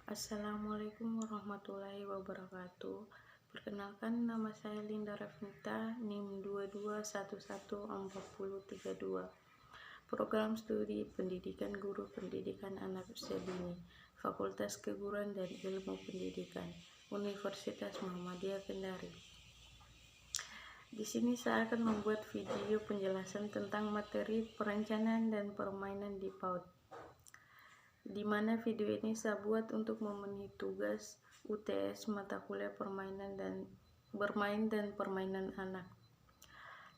Assalamualaikum warahmatullahi wabarakatuh. Perkenalkan, nama saya Linda Rafinta, NIM 22114032. Program Studi Pendidikan Guru Pendidikan Anak Usia Dini, Fakultas Keguruan dan Ilmu Pendidikan, Universitas Muhammadiyah Kendari. Di sini saya akan membuat video penjelasan tentang materi perencanaan dan permainan di PAUD, di mana video ini saya buat untuk memenuhi tugas UTS mata kuliah bermain dan permainan anak.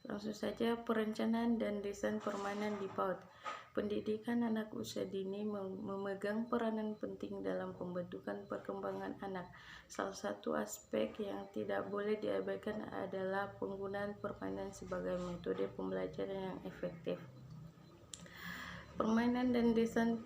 Langsung saja, perencanaan dan desain permainan di PAUD. Pendidikan anak usia dini memegang peranan penting dalam pembentukan perkembangan anak. Salah satu aspek yang tidak boleh diabaikan adalah penggunaan permainan sebagai metode pembelajaran yang efektif. Permainan dan desain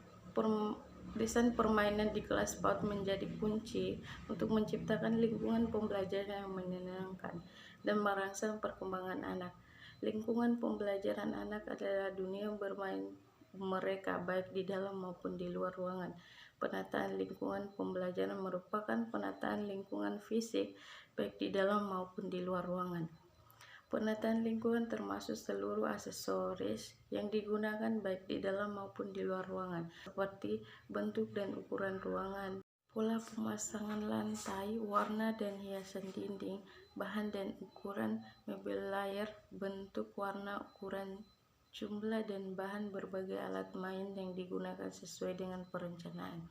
permainan di kelas PAUD menjadi kunci untuk menciptakan lingkungan pembelajaran yang menyenangkan dan merangsang perkembangan anak. Lingkungan pembelajaran anak adalah dunia bermain mereka, baik di dalam maupun di luar ruangan. Penataan lingkungan pembelajaran merupakan penataan lingkungan fisik, baik di dalam maupun di luar ruangan. Penataan lingkungan termasuk seluruh aksesoris yang digunakan baik di dalam maupun di luar ruangan, seperti bentuk dan ukuran ruangan, pola pemasangan lantai, warna dan hiasan dinding, bahan dan ukuran mebel layar, bentuk, warna, ukuran, jumlah dan bahan berbagai alat main yang digunakan sesuai dengan perencanaan.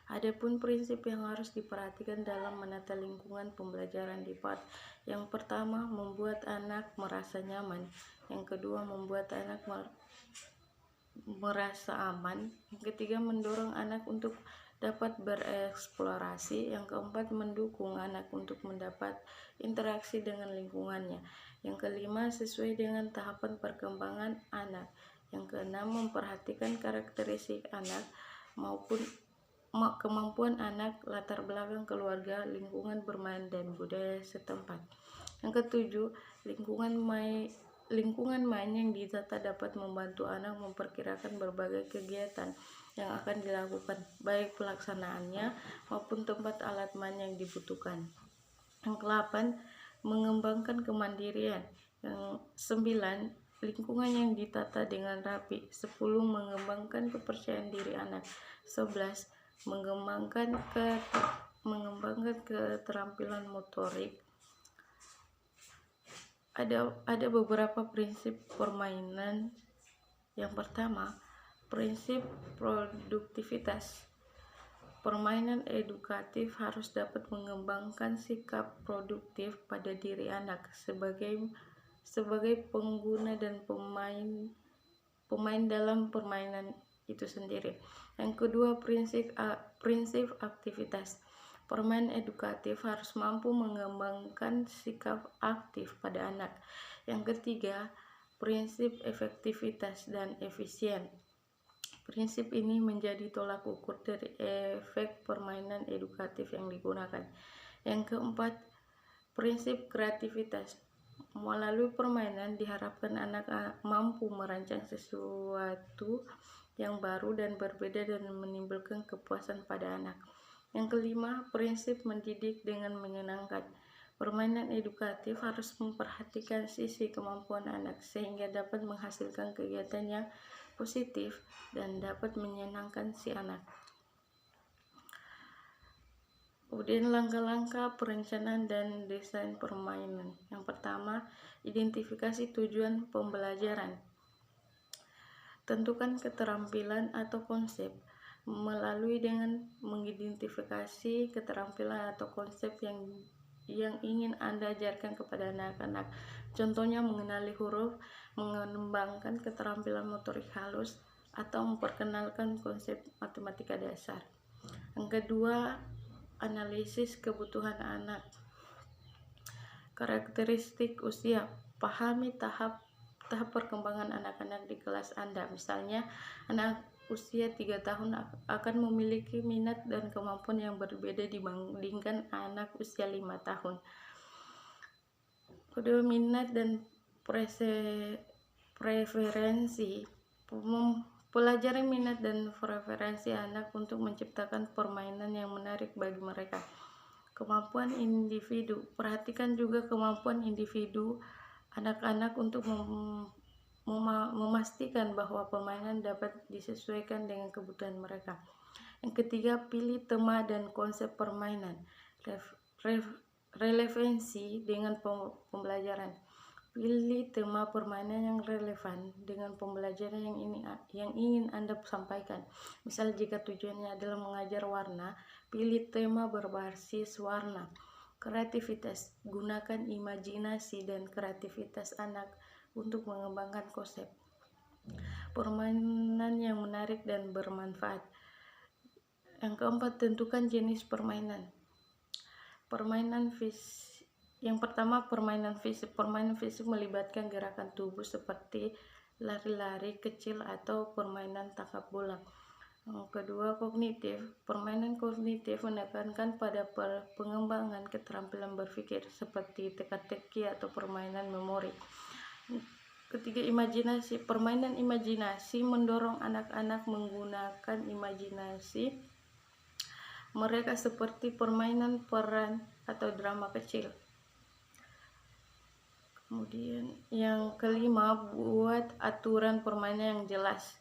Adapun prinsip yang harus diperhatikan dalam menata lingkungan pembelajaran di PAUD. Yang pertama, membuat anak merasa nyaman. Yang kedua, membuat anak merasa aman. Yang ketiga, mendorong anak untuk dapat bereksplorasi. Yang keempat, mendukung anak untuk mendapat interaksi dengan lingkungannya. Yang kelima, sesuai dengan tahapan perkembangan anak. Yang keenam, memperhatikan karakteristik anak maupun kemampuan anak, latar belakang keluarga, lingkungan bermain, dan budaya setempat. Yang ketujuh, lingkungan main yang ditata dapat membantu anak memperkirakan berbagai kegiatan yang akan dilakukan, baik pelaksanaannya maupun tempat alat main yang dibutuhkan. Yang ke-8, mengembangkan kemandirian. Yang 9, lingkungan yang ditata dengan rapi. 10, mengembangkan kepercayaan diri anak. 11, mengembangkan keterampilan motorik. Ada beberapa prinsip permainan. Yang pertama, prinsip produktivitas. Permainan edukatif harus dapat mengembangkan sikap produktif pada diri anak sebagai pengguna dan pemain dalam permainan itu sendiri. Yang kedua, prinsip aktivitas. Permainan edukatif harus mampu mengembangkan sikap aktif pada anak. Yang ketiga, prinsip efektivitas dan efisien. Prinsip ini menjadi tolak ukur dari efek permainan edukatif yang digunakan. Yang keempat, prinsip kreativitas. Melalui permainan diharapkan anak mampu merancang sesuatu yang baru dan berbeda dan menimbulkan kepuasan pada anak. Yang kelima, prinsip mendidik dengan menyenangkan. Permainan edukatif harus memperhatikan sisi kemampuan anak sehingga dapat menghasilkan kegiatan yang positif dan dapat menyenangkan si anak. Kemudian langkah-langkah perencanaan dan desain permainan. Yang pertama, identifikasi tujuan pembelajaran. Tentukan keterampilan atau konsep melalui dengan mengidentifikasi keterampilan atau konsep yang ingin Anda ajarkan kepada anak-anak. Contohnya mengenali huruf, mengembangkan keterampilan motorik halus, atau memperkenalkan konsep matematika dasar. Yang kedua, analisis kebutuhan anak. Karakteristik usia. Pahami tahap perkembangan anak-anak di kelas Anda. Misalnya, anak usia 3 tahun akan memiliki minat dan kemampuan yang berbeda dibandingkan anak usia 5 tahun. Kedua, minat dan preferensi. Pelajari minat dan preferensi anak untuk menciptakan permainan yang menarik bagi mereka. Kemampuan individu. Perhatikan juga kemampuan individu anak-anak untuk memastikan bahwa permainan dapat disesuaikan dengan kebutuhan mereka. Yang ketiga, pilih tema dan konsep permainan. Relevansi dengan pembelajaran. Pilih tema permainan yang relevan dengan pembelajaran yang ingin Anda sampaikan. Misal jika tujuannya adalah mengajar warna, pilih tema berbasis warna. Kreativitas. Gunakan imajinasi dan kreativitas anak untuk mengembangkan konsep. Permainan yang menarik dan bermanfaat. Yang keempat, tentukan jenis permainan. Yang pertama, permainan fisik. Permainan fisik melibatkan gerakan tubuh seperti lari-lari kecil atau permainan tangkap bola. Yang kedua, kognitif. Permainan kognitif menekankan pada pengembangan keterampilan berpikir seperti teka-teki atau permainan memori. Ketiga, imajinasi. Permainan imajinasi mendorong anak-anak menggunakan imajinasi mereka seperti permainan peran atau drama kecil. Kemudian yang kelima, buat aturan permainan yang jelas,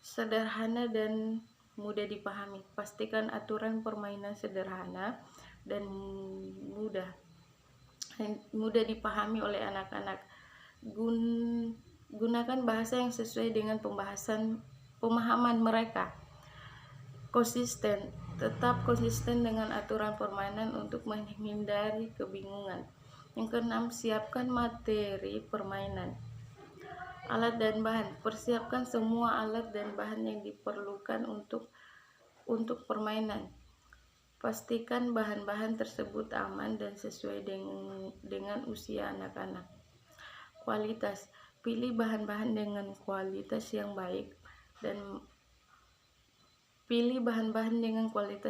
sederhana dan mudah dipahami. Pastikan aturan permainan sederhana dan mudah dipahami oleh anak-anak. Gunakan bahasa yang sesuai dengan pemahaman mereka. Konsisten. Tetap konsisten dengan aturan permainan untuk menghindari kebingungan. Yang keenam, siapkan materi permainan. Alat dan bahan. Persiapkan semua alat dan bahan yang diperlukan untuk permainan. Pastikan bahan-bahan tersebut aman dan sesuai dengan usia anak-anak. Kualitas. Pilih bahan-bahan dengan kualitas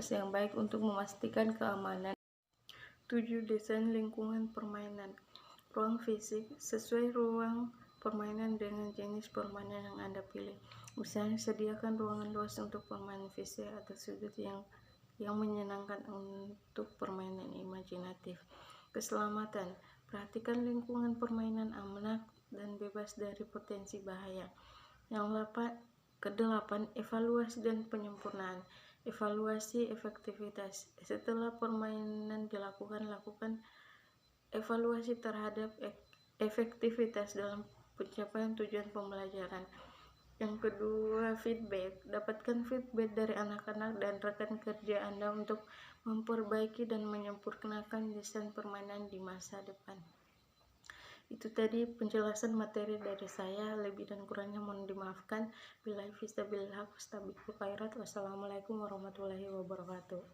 yang baik untuk memastikan keamanan. 7. Desain lingkungan permainan. Ruang fisik. Sesuai ruang permainan dengan jenis permainan yang Anda pilih. Misalnya, sediakan ruangan luas untuk permainan fisik atau sudut yang menyenangkan untuk permainan imajinatif. Keselamatan. Perhatikan lingkungan permainan aman dan bebas dari potensi bahaya. Yang kedelapan, evaluasi dan penyempurnaan. Evaluasi efektivitas. Setelah permainan dilakukan, lakukan evaluasi terhadap efektivitas dalam pencapaian tujuan pembelajaran. Yang kedua, feedback. Dapatkan feedback dari anak-anak dan rekan kerja Anda untuk memperbaiki dan menyempurnakan desain permainan di masa depan. Itu tadi penjelasan materi dari saya. Lebih dan kurangnya mohon dimaafkan. Billahi fisabilillah, wastabiqul khairat. Wassalamualaikum warahmatullahi wabarakatuh.